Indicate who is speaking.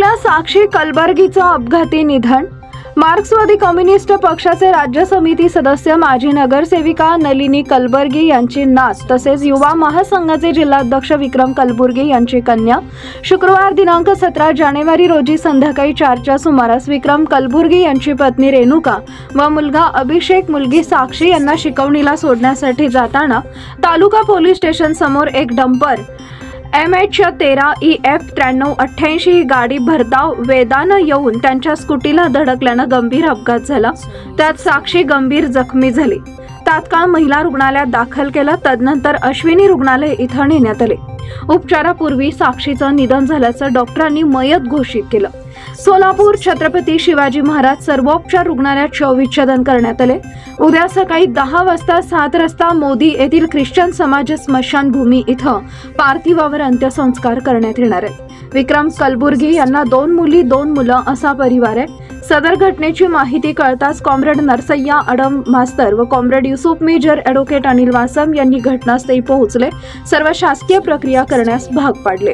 Speaker 1: महिला साक्षी कलबर्गीचं अपघाती निधन। मार्क्सवादी कम्युनिस्ट पक्षाचे राज्य समिती सदस्य माजी नगरसेविका नलिनी कलबर्गी यांची नात तसेच युवा महासंघाचे जिल्हाध्यक्ष विक्रम कलबुर्गी यांची कन्या शुक्रवार दिनांक 17 जानेवारी रोजी संध्याकाळी 4च्या सुमारास विक्रम कलबुर्गी यांची पत्नी रेणुका व मुलगा अभिषेक मुलगी साक्षी यांना शिकवणीला सोडण्यासाठी जाताना तालुका पोलीस स्टेशन समोर एक डंपर MH13EF 9388 ही गाडी भरधाव वेगाने येऊन त्यांच्या स्कूटीला धडकल्याने गंभीर अपघात झाला। त्यात साक्षी गंभीर जखमी झाली। तात्काळ महिला रुग्णालयात दाखल केलं, तदनंतर अश्विनी रुग्णालय इथं नेण्यात आले। उपचारापूर्वी साक्षीचं निधन झाल्याचं डॉक्टरांनी मयत घोषित केलं। सोलापूर छत्रपती शिवाजी महाराज सर्वोपचार रुग्णालयात शवविच्छेदन करण्यात आले। उद्या सकाळी 10 वाजता 7 रस्ता मोदी येथील ख्रिश्चन समाज स्मशानभूमी इथं पार्थिवावर अंत्यसंस्कार करण्यात येणार आहे। विक्रम कलबुर्गी यांना 2 मुली 2 मुलं असा परिवार आहे। सदर घटनेची माहिती कळताच कॉम्रेड नरसय्या अडम मास्तर व comrade Yusuf major advocate Anil Vasam यांनी घटनास्थळी पोहोचले, सर्व शासकीय प्रक्रिया करण्यास भाग पाडले।